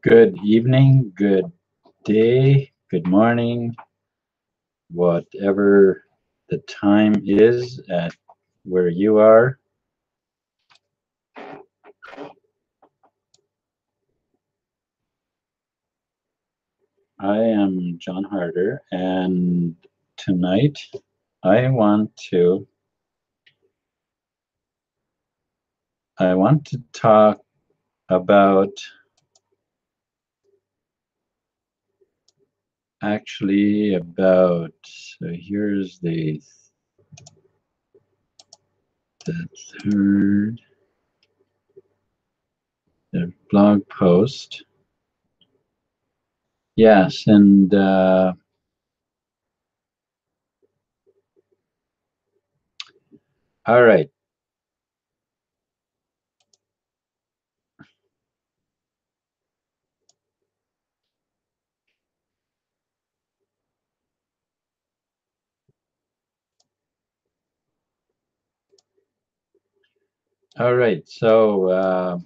Good evening, good day, good morning, whatever the time is at where you are. I am John Harder, and tonight I want to talk about so here's the third blog post. Yes, and all right. All right, so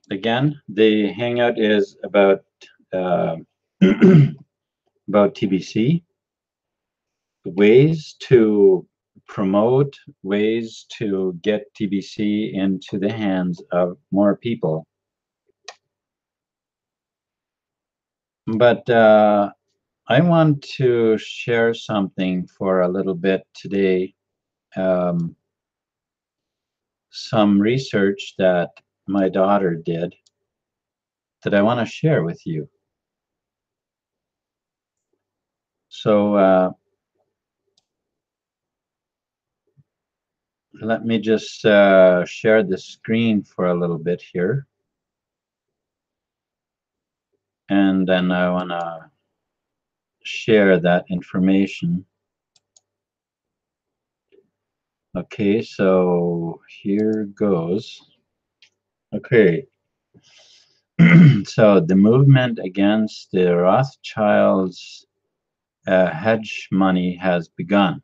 again, the hangout is about about TBC, ways to promote, ways to get TBC into the hands of more people. But I want to share something for a little bit today. Some research that my daughter did that I want to share with you. So let me just share the screen for a little bit here. And then I want to share that information. Okay, so here goes. Okay, so the movement against the Rothschilds' hedge money has begun.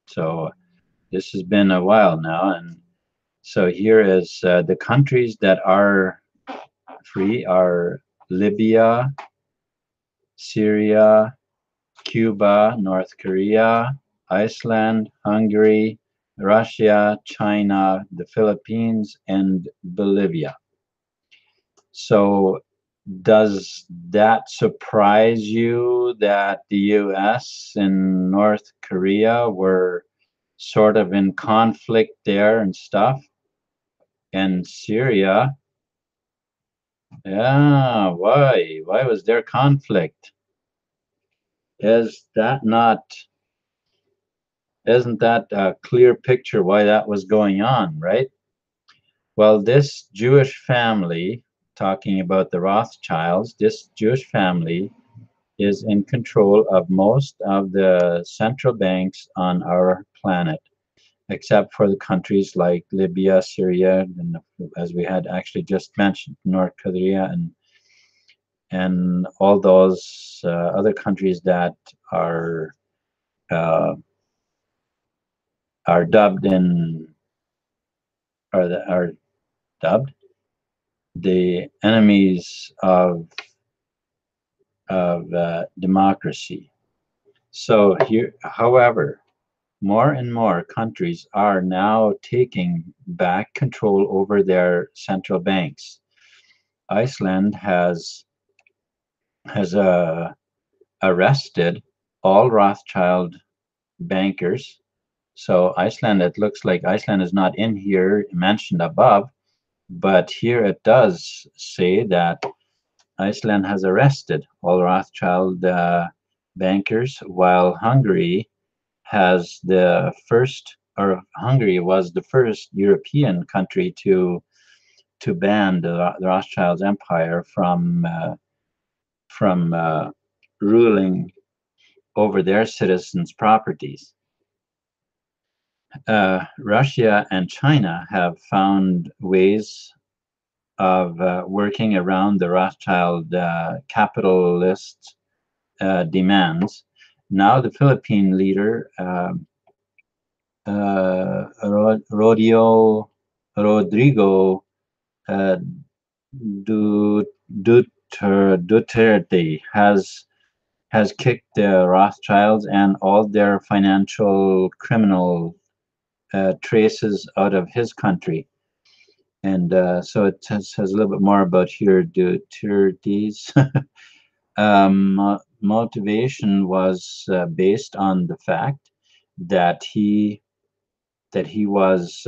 So this has been a while now, and so here is the countries that are free are Libya, Syria, Cuba, North Korea, Iceland, Hungary, Russia, China, the Philippines, and Bolivia. So does that surprise you that the US and North Korea were sort of in conflict there and stuff? And Syria, yeah, why? Why was there conflict? Isn't that a clear picture why that was going on, right? Well, this Jewish family, talking about the Rothschilds, this Jewish family is in control of most of the central banks on our planet, except for the countries like Libya, Syria, and as we had actually just mentioned, North Korea, and all those other countries that are dubbed the enemies of democracy. So here, however, more and more countries are now taking back control over their central banks. Iceland has arrested all Rothschild bankers. So Iceland, it looks like Iceland is not in here mentioned above, but here it does say that Iceland has arrested all Rothschild bankers, while Hungary was the first European country to ban the Rothschilds empire from ruling over their citizens' properties. Russia and China have found ways of working around the Rothschild capitalist demands. Now the Philippine leader, Rodrigo Du- Duterte has kicked the Rothschilds and all their financial criminal traces out of his country. And so it says a little bit more about here Duterte's motivation was based on the fact that he was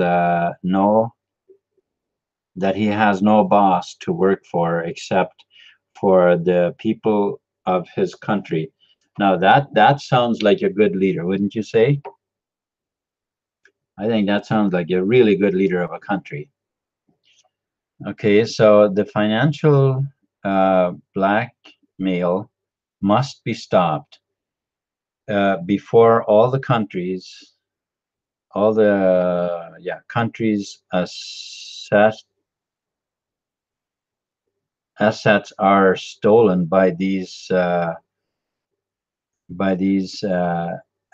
that he has no boss to work for except for the people of his country. Now that sounds like a good leader, wouldn't you say? I think that sounds like a really good leader of a country. Okay, so the financial blackmail must be stopped before all the countries, countries assets are stolen by these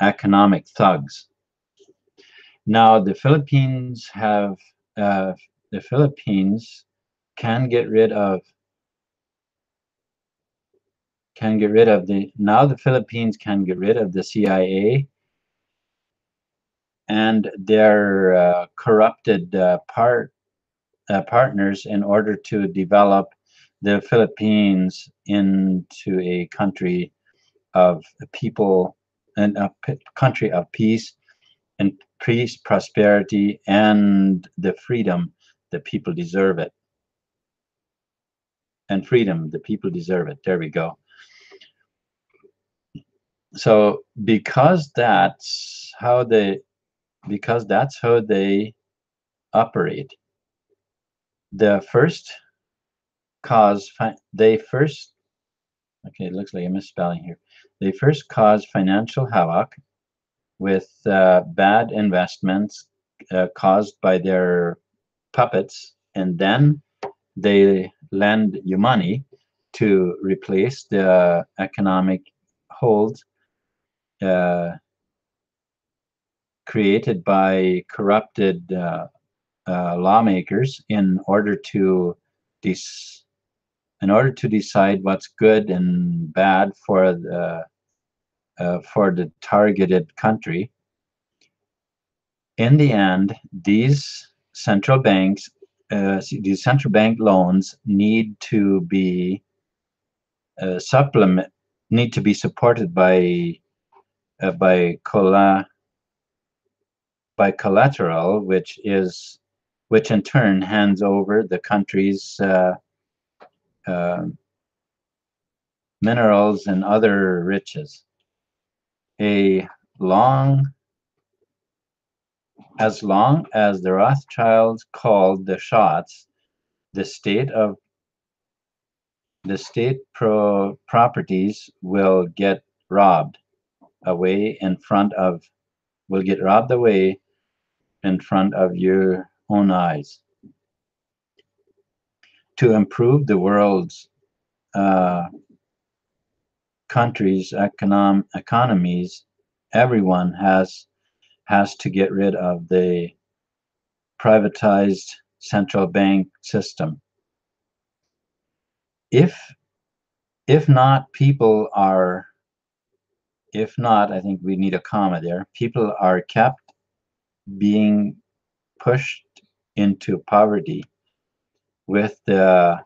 economic thugs. Now the Philippines can get rid of the Philippines can get rid of the CIA and their corrupted partners in order to develop the Philippines into a country of people and a country of peace and peace, prosperity, and the freedom. The people deserve it. And freedom, the people deserve it. There we go. So because that's how they operate. The first cause okay, it looks like a misspelling here. They first cause financial havoc with bad investments caused by their puppets, and then they lend you money to replace the economic hold created by corrupted lawmakers in order to decide what's good and bad for the targeted country. In the end, these central bank loans need to be supported by collateral, which in turn hands over the country's minerals and other riches. As long as the Rothschilds called the shots, the state properties will get robbed away in front of your own eyes. To improve the world's countries' economies, everyone has to get rid of the privatized central bank system. If not, I think we need a comma there. People are kept being pushed into poverty with the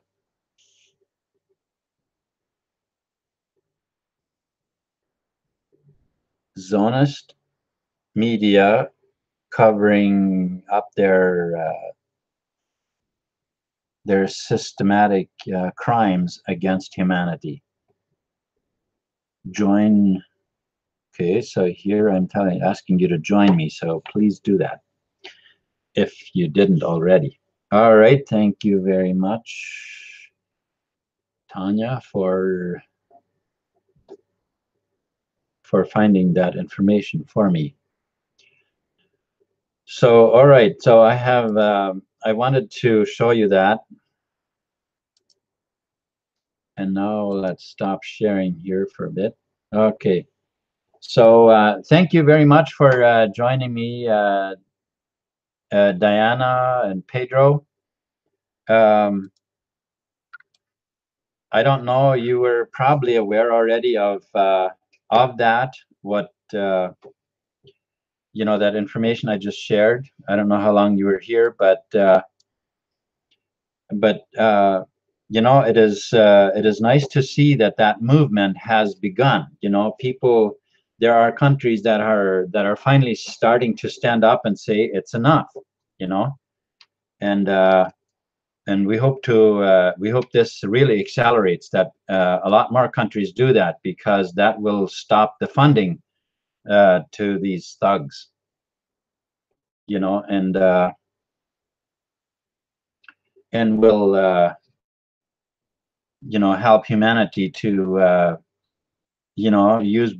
Zionist media covering up their systematic crimes against humanity. Join. Okay, so here I'm asking you to join me, so please do that if you didn't already. All right, thank you very much, Tanya, for finding that information for me. So, all right, so I have I wanted to show you that. And now let's stop sharing here for a bit. Okay. So thank you very much for joining me Diana and Pedro. I don't know. You were probably aware already of that. What that information I just shared. I don't know how long you were here, but it is nice to see that movement has begun. People. There are countries that are finally starting to stand up and say it's enough. You know, and we hope this really accelerates, that a lot more countries do that, because that will stop the funding to these thugs. And will help humanity to use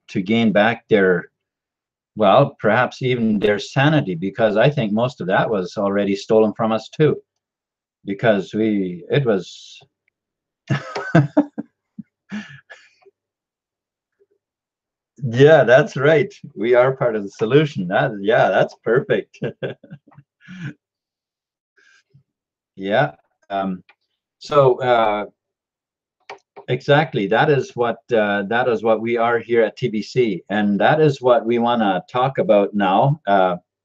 to gain back their, well, perhaps even their sanity, because I think most of that was already stolen from us too, because it was yeah, that's right, we are part of the solution. That's perfect. Yeah. So exactly, that is what we are here at TBC, and that is what we want to talk about now.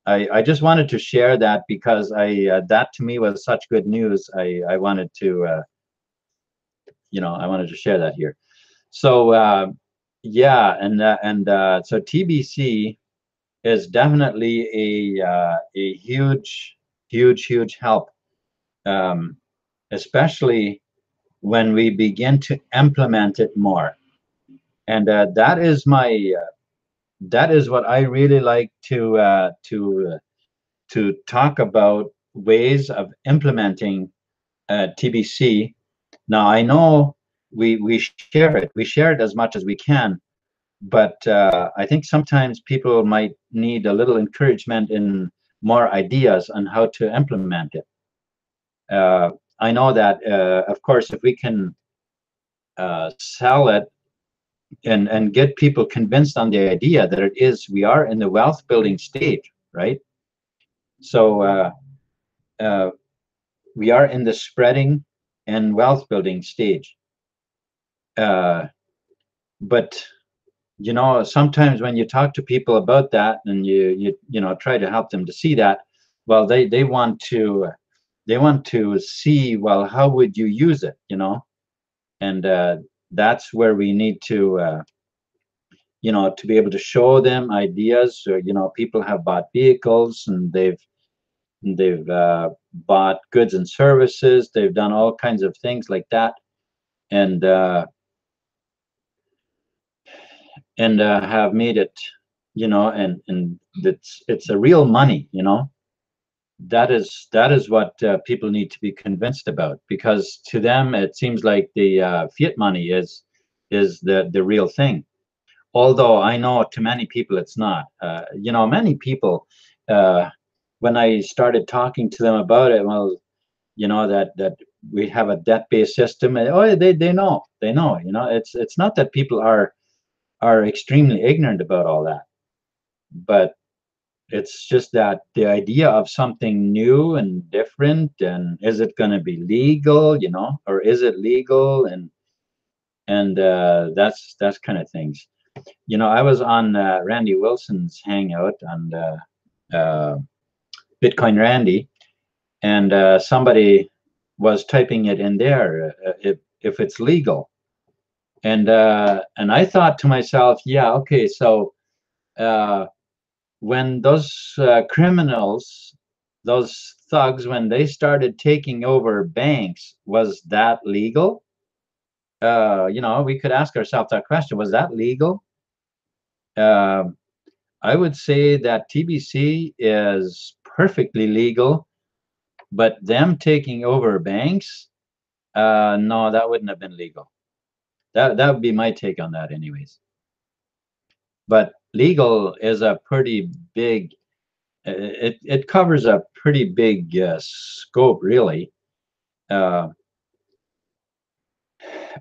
I just wanted to share that, because that to me was such good news. I wanted to I wanted to share that here. So yeah, so TBC is definitely a huge help, um, especially when we begin to implement it more. And that is what I really like to talk about, ways of implementing TBC. Now I know we share it as much as we can, but I think sometimes people might need a little encouragement in more ideas on how to implement it. I know that, of course, if we can sell it and get people convinced on the idea that we are in the wealth building stage, right? So uh, we are in the spreading and wealth building stage. Uh, but sometimes when you talk to people about that, and you try to help them to see that, well, they want to see, well, how would you use it, and that's where we need to be able to show them ideas. Or, people have bought vehicles, and they've bought goods and services. They've done all kinds of things like that, and have made it, and it's a real money. That is what people need to be convinced about, because to them it seems like the fiat money is the real thing. Although I know to many people it's not. Many people, uh, when I started talking to them about it, well, that we have a debt-based system, and, oh, they know. It's not that people are extremely ignorant about all that, but it's just that the idea of something new and different, and is it going to be legal, or is it legal, and that's kind of things. I was on Randy Wilson's hangout on Bitcoin Randy, and somebody was typing it in there, if it's legal, and I thought to myself, yeah, okay, so when those criminals, those thugs, when they started taking over banks, was that legal? We could ask ourselves that question: was that legal? Um I would say that TBC is perfectly legal, but them taking over banks, no, that wouldn't have been legal. That would be my take on that, anyways. But legal is a pretty big. It covers a pretty big scope, really, uh,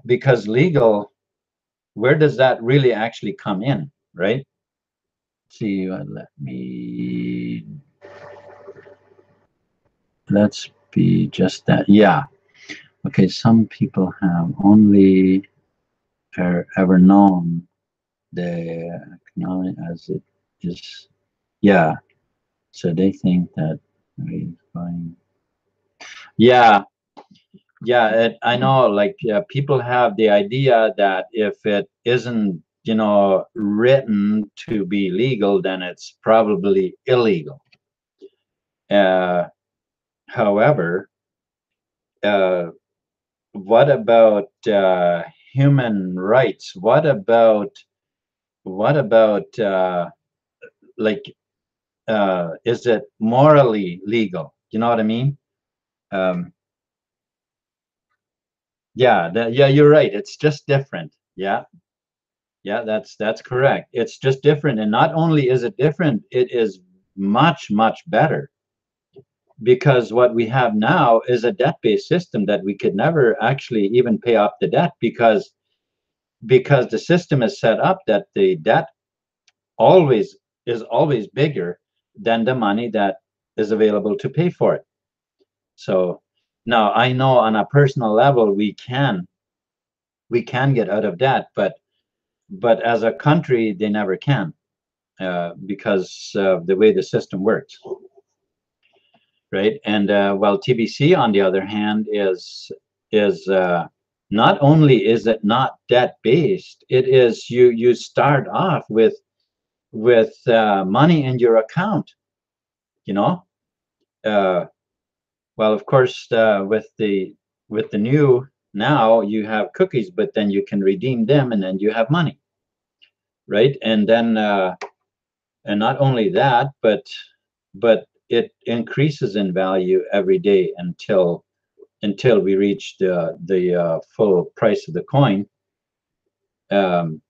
because legal. Where does that really actually come in, right? See, let me let's be just that. Yeah. Okay, some people have only ever known the economic as it is. Yeah. So they think that we're going. Yeah. Yeah. I know, like, people have the idea that if it isn't, written to be legal, then it's probably illegal. Uh, However, uh, what about human rights? What about like, is it morally legal? You know what I mean? Um, yeah, yeah, you're right. It's just different. Yeah, yeah, that's correct. It's just different, and not only is it different, it is much, much better, because what we have now is a debt-based system that we could never actually even pay off the debt, because the system is set up that the debt always is always bigger than the money that is available to pay for it. So now I know on a personal level we can get out of debt, but as a country they never can, because of the way the system works, right? And well, TBC on the other hand is not only is it not debt based, it is you start off with money in your account, you know. uh, well, of course, with the new, now you have cookies, but then you can redeem them and then you have money, right? And then and not only that, but it increases in value every day until we reach the full price of the coin. um,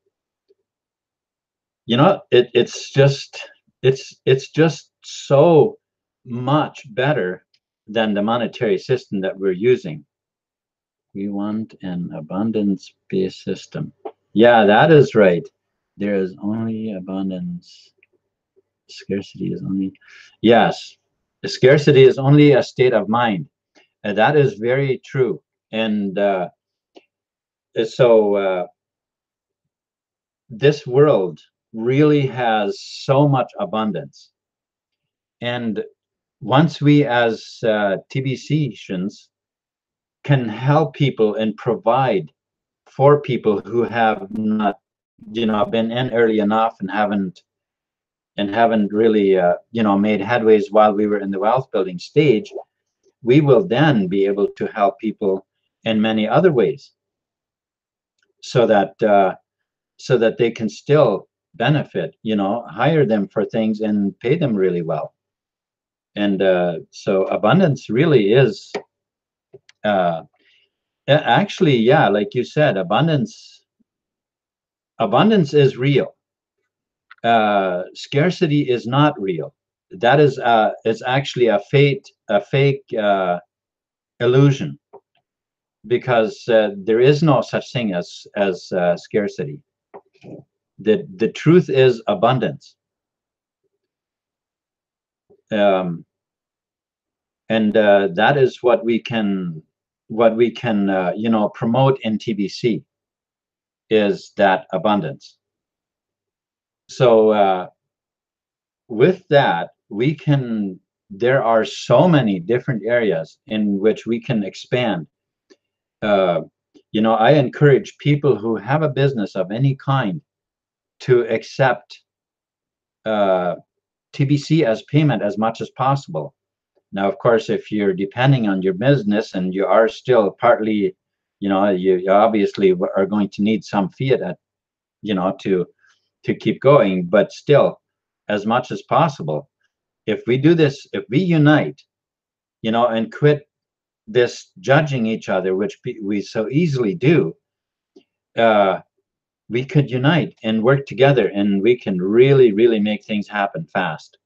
it's just so much better than the monetary system that we're using. We want an abundance-based system. Yeah, that is right. There is only abundance. Scarcity is only, yes, the scarcity is only a state of mind. And that is very true. And so this world really has so much abundance. And once we as TBCians can help people and provide for people who have not, been in early enough and haven't really, made headways while we were in the wealth building stage, we will then be able to help people in many other ways, so that they can still benefit, hire them for things and pay them really well. And so abundance really is, uh, actually, yeah, like you said, abundance is real. Scarcity is not real. That is actually a fake illusion, because there is no such thing as scarcity. The truth is abundance. um, and that is what we can promote in TBC, is that abundance. So with that, there are so many different areas in which we can expand. uh, I encourage people who have a business of any kind to accept uh, TBC as payment as much as possible. Now, of course, if you're depending on your business and you are still partly, you obviously are going to need some fiat to keep going, but still, as much as possible, if we do this, if we unite, and quit this judging each other, which we so easily do, uh, we could unite and work together, and we can really, really make things happen fast.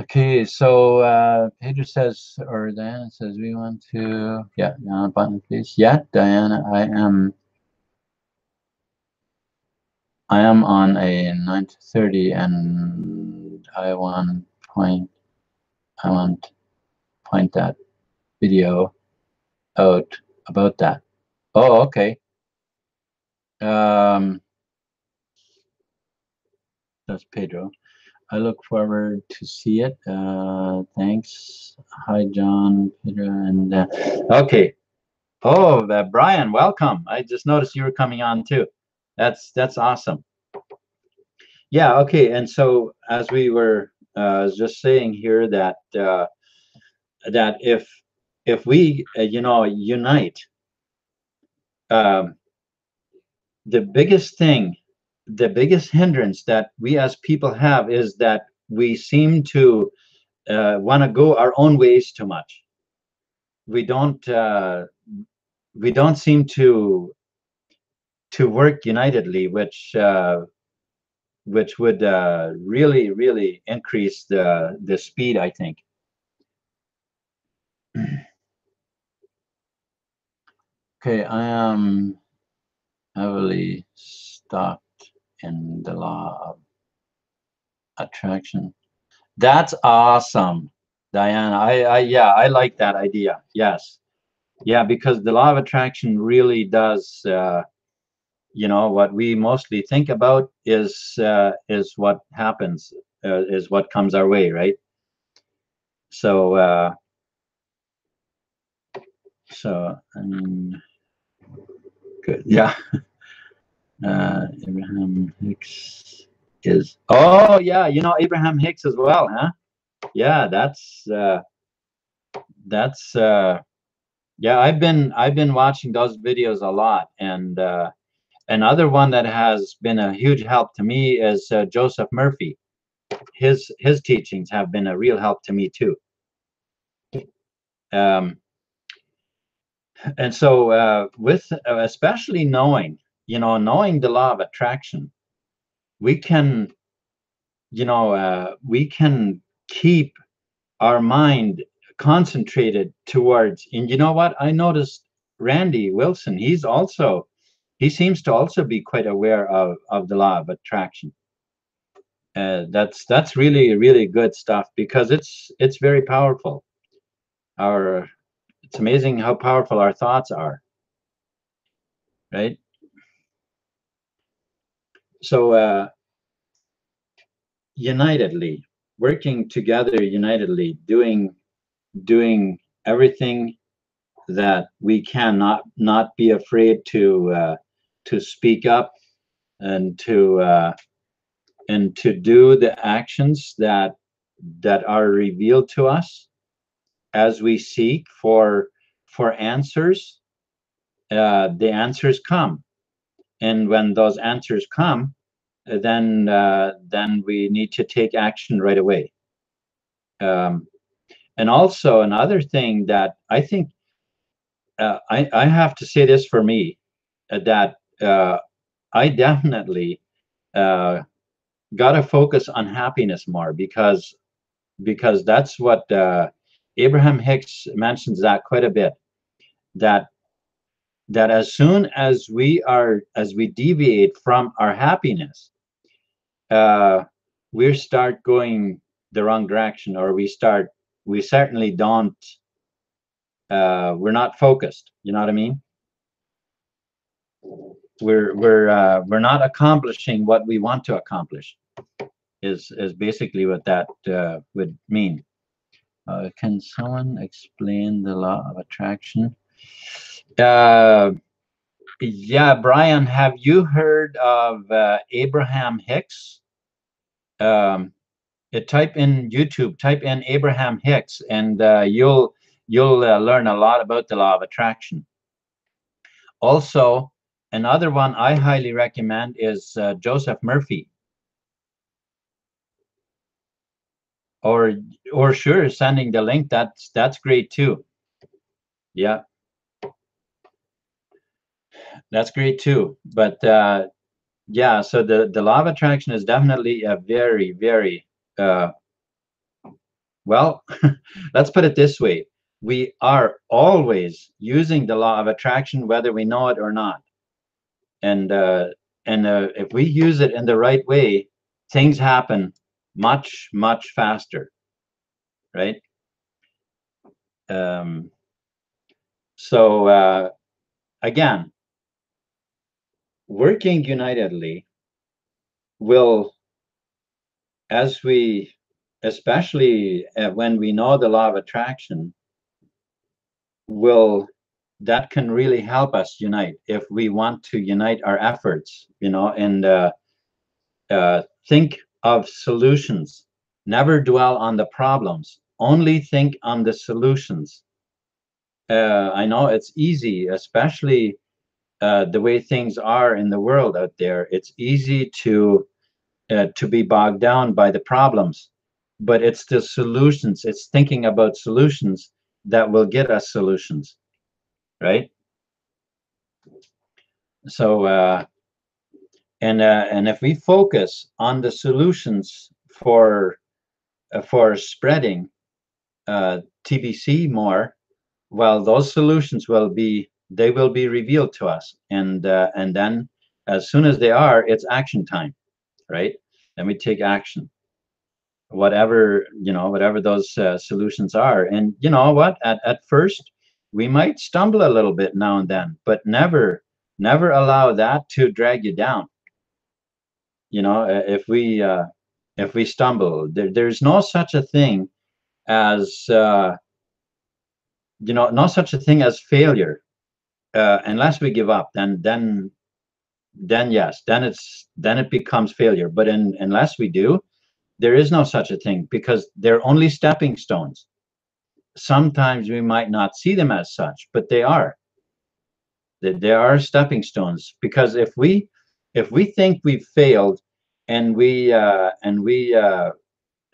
Okay, so Pedro says, or Diana says, we want to, yeah, Diana button, please. Yeah, Diana, I am on a 9 to 30, and I want point that video out about that. Oh, okay. That's Pedro. I look forward to see it. Thanks. Hi, John, Pedro, and okay. Oh, Brian, welcome. I just noticed you were coming on too. That's awesome. Yeah. Okay. And so as we were just saying here that that if we you know, unite, um, the biggest thing, the biggest hindrance that we as people have is that we seem to want to go our own ways too much. We don't seem to work unitedly, which would really increase the speed, I think. Okay, I am heavily stocked in the law of attraction. That's awesome, Diana. Yeah, I like that idea. Yes. Yeah, because the law of attraction really does, you know, what we mostly think about is what happens, is what comes our way, right? So I mean, good. Yeah. Abraham Hicks is, oh yeah, you know Abraham Hicks as well, huh? Yeah, that's yeah, I've been watching those videos a lot, and another one that has been a huge help to me is Joseph Murphy. His teachings have been a real help to me too. And so with especially knowing, you know, knowing the law of attraction, we can, you know, we can keep our mind concentrated towards. And you know what, I noticed Randy Wilson, he seems to also be quite aware of the law of attraction. That's really good stuff, because it's very powerful. It's amazing how powerful our thoughts are, right? So unitedly, working together unitedly, doing everything that we can, not be afraid to speak up, and to do the actions that are revealed to us as we seek for answers. The answers come, and when those answers come, then we need to take action right away. And also another thing that I think, I have to say this for me, that I definitely got to focus on happiness more, because that's what Abraham Hicks mentions that quite a bit, that as soon as we deviate from our happiness, we start going the wrong direction, or we certainly don't, we're not focused, you know what I mean? We're not accomplishing what we want to accomplish, is basically what that would mean. Can someone explain the law of attraction? Yeah, Brian, have you heard of Abraham Hicks? Type in YouTube, type in Abraham Hicks, and you'll learn a lot about the law of attraction. Also, another one I highly recommend is Joseph Murphy. Or sure, sending the link, that's great too. Yeah, that's great too. But yeah, so the law of attraction is definitely a very well, let's put it this way: we are always using the law of attraction, whether we know it or not. And if we use it in the right way, things happen much faster, right? So again, working unitedly will, as we, especially when we know the law of attraction, will, that can really help us unite if we want to unite our efforts, and think of solutions. Never dwell on the problems, only think on the solutions. I know it's easy, especially the way things are in the world out there. It's easy to be bogged down by the problems, but it's the solutions. It's thinking about solutions that will get us solutions, right? So, and if we focus on the solutions for spreading TBC more, well, those solutions will be revealed to us, and then as soon as they are, it's action time, right? Then we take action, whatever whatever those solutions are. And you know what? At first, we might stumble a little bit now and then, but never allow that to drag you down. If we stumble, there's no such a thing as no such a thing as failure, unless we give up. Then yes, then it becomes failure. But unless we do, there is no such a thing, because they're only stepping stones. Sometimes we might not see them as such, but they are. They are stepping stones. Because if we think we've failed, and we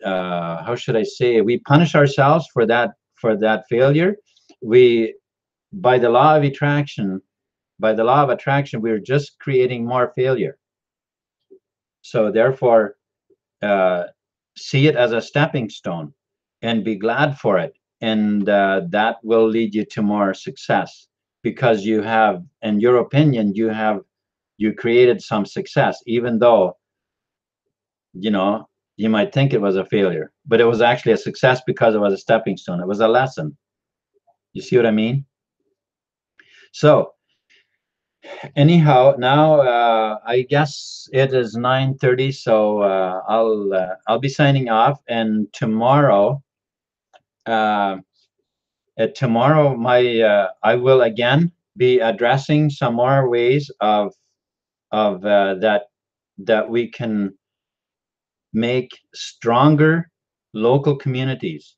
how should I say, we punish ourselves for that failure, we, by the law of attraction, we're just creating more failure. So therefore, see it as a stepping stone and be glad for it, and that will lead you to more success, because you have, in your opinion, you created some success, even though you might think it was a failure, but it was actually a success because it was a stepping stone. It was a lesson. You see what I mean? So anyhow, now I guess it is 9:30, so I'll be signing off. And tomorrow, I will again be addressing some more ways of that we can make stronger local communities,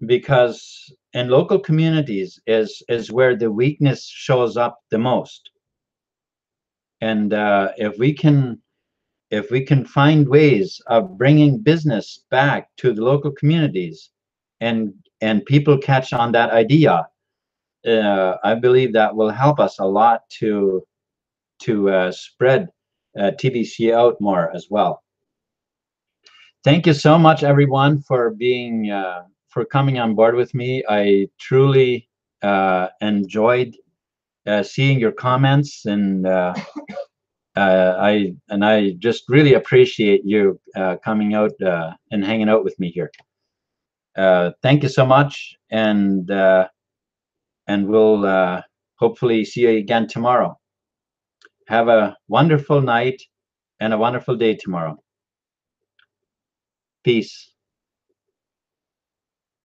because in local communities is where the weakness shows up the most. And if we can find ways of bringing business back to the local communities, and people catch on that idea, I believe that will help us a lot to spread TBC out more as well. Thank you so much, everyone, for being for coming on board with me. I truly enjoyed seeing your comments, and I just really appreciate you coming out and hanging out with me here. Thank you so much, and we'll hopefully see you again tomorrow. Have a wonderful night and a wonderful day tomorrow. Peace.